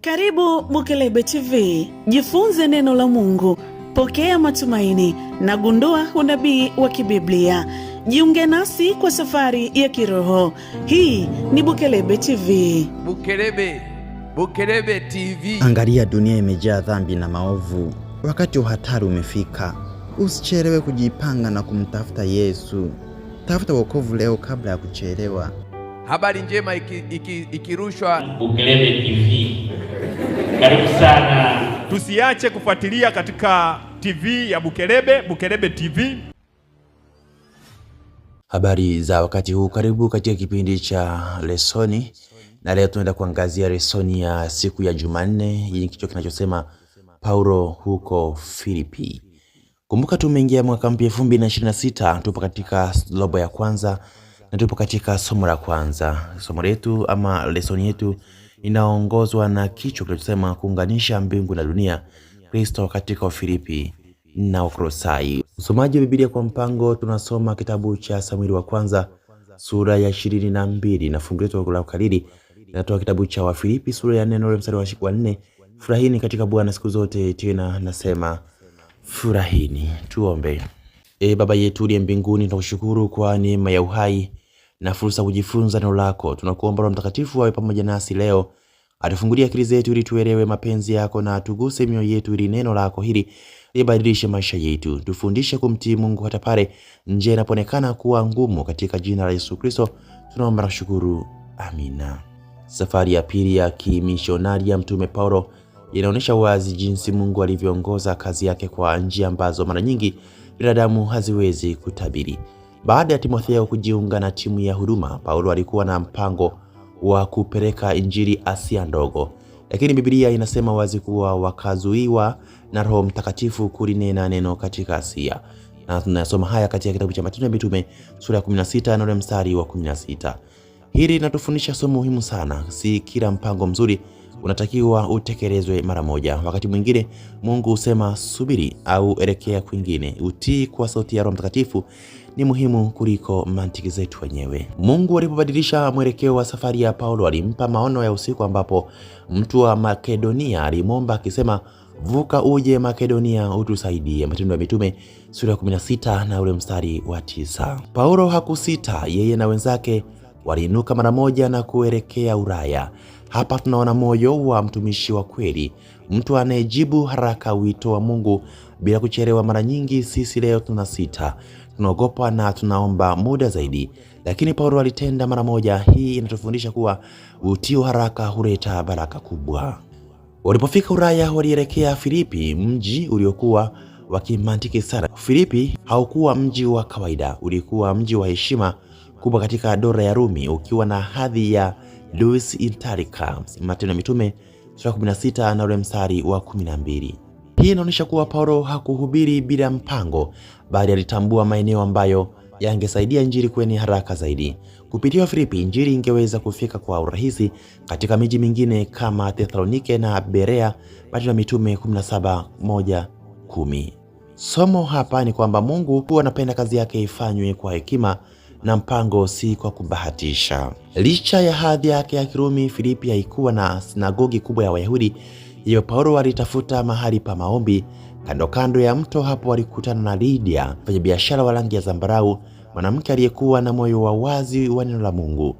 Karibu Bukelebe TV. Jifunze neno la Mungu, pokea matumaini na gundua unabii wa kibiblia. Jiunge nasi kwa safari ya kiroho. Hii ni Bukelebe TV. Bukelebe TV. Angalia, dunia imejaa dhambi na maovu. Wakati wa hatari umefika. Usichelewe kujipanga na kumtafuta Yesu. Tafuta wokovu leo kabla ya kuchelewa. Habari njema ikirushwa Bukelebe TV. Karibu sana. Tusiache kufuatilia katika TV ya Bukelebe TV. Habari za wakati huu, karibu katika kipindi cha lesoni. Na leo tunaenda kuangazia lesoni ya siku ya Jumanne. Hii ni kichwa kinachosema Paulo huko Filipi. Kumbuka tumeingia mwaka mpya 2026, tupo katika robo ya kwanza na tupo katika somo la kwanza. Somo letu ama lesoni yetu inaongozwa na kichwa kinachosema kuunganisha mbingu na dunia, Kristo katika Filipi na Wakolosai. Usomaji wa Biblia kwa mpango, tunasoma kitabu cha Samueli wa kwanza sura ya 22 na fungu letu la ukariri linatoa kitabu cha Wafilipi sura ya 4 mstari wa 4. Furahini katika Bwana siku zote, tena nasema furahini. Tuombe. Baba yetu uliye mbinguni, tunakushukuru kwa neema ya uhai na fursa kujifunza neno lako. Tunakuomba Roho Mtakatifu awe pamoja nasi leo, atufungulie akili zetu ili tuelewe mapenzi yako, na tuguse mioyo yetu ili neno lako hili libadilishe maisha yetu. Tufundishe kumtii Mungu hata pale njia inapoonekana kuwa ngumu, katika jina la Yesu Kristo tunaomba na kushukuru. Amina. Safari ya pili ya kimishonari ya Mtume Paulo inaonyesha wazi jinsi Mungu alivyoongoza kazi yake kwa njia ambazo mara nyingi binadamu haziwezi kutabiri. Baada ya Timotheo kujiunga na timu ya huduma, Paulo alikuwa na mpango wa kupeleka injili Asia ndogo. Lakini Biblia inasema wazi kuwa wakazuiwa na Roho Mtakatifu kulinena neno katika Asia. Na tunasoma haya katika kitabu cha Matendo ya Mitume sura ya 16 na mstari wa 16. Hili linatufundisha somo muhimu sana. Si kila mpango mzuri unatakiwa utekelezwe mara moja. Wakati mwingine Mungu husema subiri au elekea kwingine. Utii kwa sauti ya Roho Mtakatifu ni muhimu kuliko mantiki zetu wenyewe. Mungu alipobadilisha mwelekeo wa safari ya Paulo, alimpa maono ya usiku ambapo mtu wa Makedonia alimwomba akisema, vuka uje Makedonia utusaidie. Matendo ya Mitume sura ya 16 na mstari wa 9. Paulo hakusita, yeye na wenzake waliinuka mara moja na kuelekea Ulaya. Hapa tunaona moyo wa mtumishi wa kweli, mtu anayejibu haraka wito wa Mungu bila kuchelewa. Mara nyingi sisi leo tunasita, tunaogopa na tunaomba muda zaidi, lakini Paulo alitenda mara moja. Hii inatufundisha kuwa utii haraka huleta baraka kubwa. Walipofika Ulaya, walielekea Filipi, mji uliokuwa wa kimantiki sana. Filipi haukuwa mji wa kawaida, ulikuwa mji wa heshima kubwa katika dola ya Rumi, ukiwa na hadhi ya Deus Italica. Matendo ya Mitume sura 16 na mstari wa 12. Hii inaonyesha kuwa Paulo hakuhubiri bila mpango, bali alitambua maeneo ambayo yangesaidia injili kwenye haraka zaidi. Kupitia Filipi, injili ingeweza kufika kwa urahisi katika miji mingine kama Thessalonike na Berea. Matendo ya Mitume 17:1-10. Somo hapa ni kwamba Mungu huwa anapenda kazi yake ifanywe kwa hekima na mpango, si kwa kubahatisha. Licha ya hadhi yake ya Kirumi, Filipi haikuwa na sinagogi kubwa ya Wayahudi. Hivyo Paulo alitafuta mahali pa maombi kando ya mto. Hapo alikutana na Lydia, mfanyabiashara wa rangi ya zambarau, mwanamke aliyekuwa na moyo wa wazi wa neno la Mungu.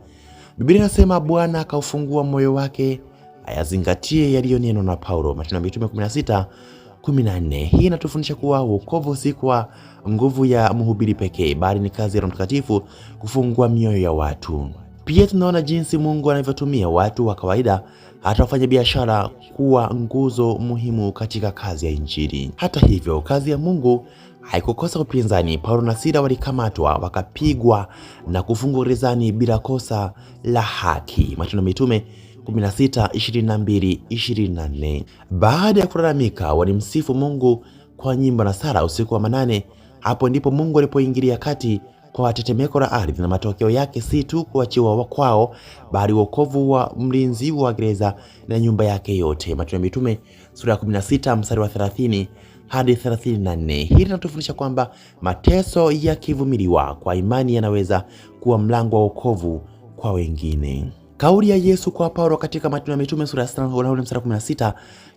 Biblia inasema Bwana akaufungua moyo wake ayazingatie yaliyonenwa na Paulo. Matendo ya Mitume 16:14. Hii inatufundisha kuwa wokovu si kwa nguvu ya mhubiri pekee, bali ni kazi ya Roho Mtakatifu kufungua mioyo ya watu. Pia tunaona jinsi Mungu anavyotumia watu wa kawaida, hata wafanya biashara, kuwa nguzo muhimu katika kazi ya injili. Hata hivyo, kazi ya Mungu haikukosa upinzani. Paulo na Sila walikamatwa, wakapigwa na kufungwa gerezani bila kosa la haki. Matendo ya Mitume 16:22-24. Baada ya kulalamika, walimsifu Mungu kwa nyimbo na sala usiku wa manane. Hapo ndipo Mungu alipoingilia kati kwa tetemeko la ardhi, na matokeo yake si tu kuachiwa kwao, bali wokovu wa mlinzi wa gereza na nyumba yake yote. Matendo ya Mitume sura ya 16 mstari wa 30 hadi 34. Hili linatufundisha kwamba mateso yakivumiliwa kwa imani yanaweza kuwa mlango wa wokovu kwa wengine. Kauli ya Yesu kwa Paulo katika Matendo ya Mitume sura ya 6 mstari 16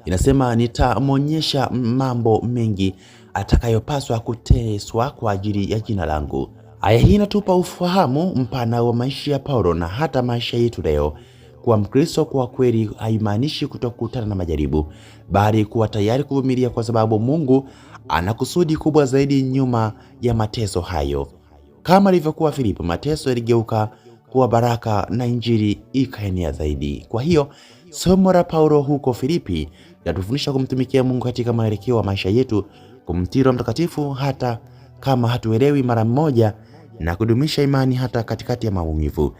inasema, nitamwonyesha mambo mengi atakayopaswa kuteswa kwa ajili ya jina langu. Aya hii inatupa ufahamu mpana wa maisha ya Paulo na hata maisha yetu leo. Kuwa Mkristo kwa kweli haimaanishi kutokutana na majaribu, bali kuwa tayari kuvumilia, kwa sababu Mungu ana kusudi kubwa zaidi nyuma ya mateso hayo. Kama ilivyokuwa Filipo, mateso yaligeuka kuwa baraka na injili ikaenea zaidi. Kwa hiyo somo la Paulo huko Filipi linatufundisha kumtumikia Mungu katika mwelekeo wa maisha yetu, kumtii Roho Mtakatifu hata kama hatuelewi mara moja, na kudumisha imani hata katikati ya maumivu.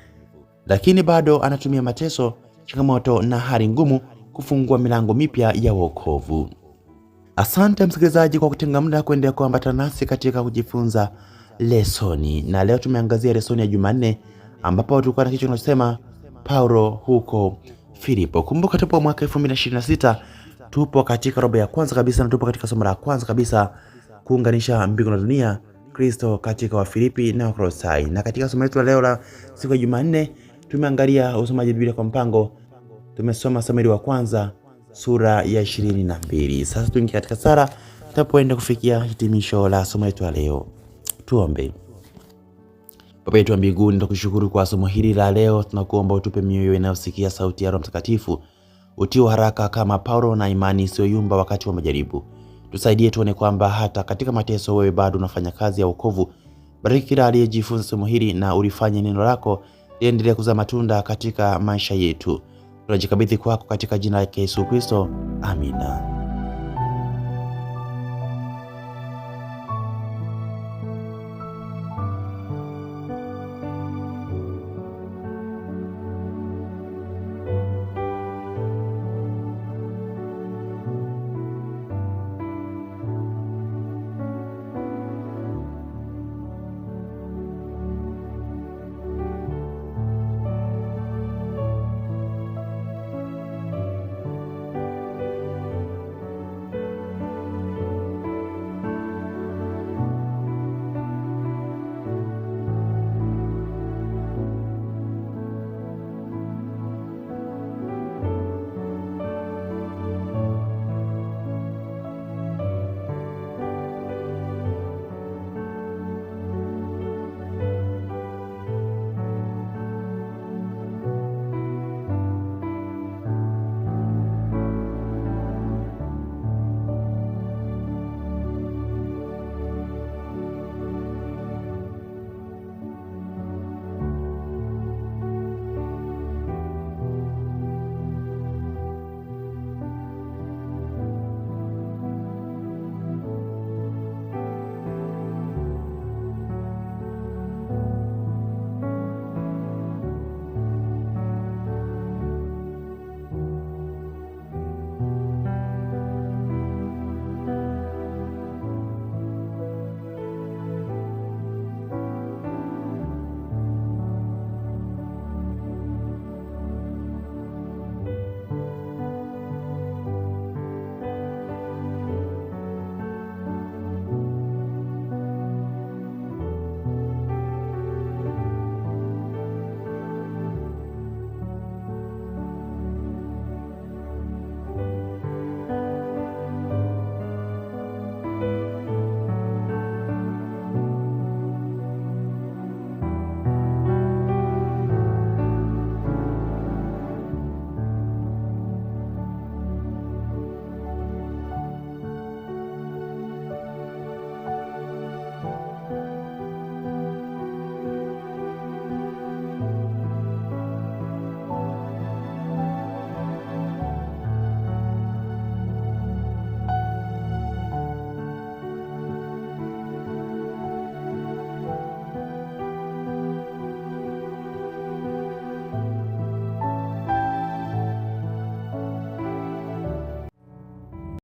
Lakini bado anatumia mateso, changamoto na hali ngumu kufungua milango mipya ya wokovu. Asante msikilizaji kwa kutenga muda kuendelea kuambatana nasi katika kujifunza lesoni. Na leo tumeangazia lesoni ya Jumanne, ambapo tulikuwa na kichwa kinachosema Paulo huko Filipo. Kumbuka tupo mwaka 2026, tupo katika robo ya kwanza kabisa, na tupo katika somo la kwanza kabisa, kuunganisha mbingu na dunia, Kristo katika Wafilipi na Wakolosai. Na katika somo letu leo la siku ya Jumanne tumeangalia usomaji Biblia kwa mpango. Tumesoma Samueli wa kwanza sura ya 22. Sasa tuingie katika sala tutapoenda kufikia hitimisho la somo letu leo. Tuombe. Baba yetu wa mbinguni, tunakushukuru kwa somo hili la leo. Tunakuomba utupe mioyo inayosikia sauti ya Roho Mtakatifu, utie haraka kama Paulo na imani isiyoyumba wakati wa majaribu. Tusaidie tuone kwamba hata katika mateso wewe bado unafanya kazi ya wokovu. Bariki kila aliyejifunza somo hili na ulifanye neno lako liendelee kuzaa matunda katika maisha yetu. Tunajikabidhi kwako katika jina la Yesu Kristo. Amina.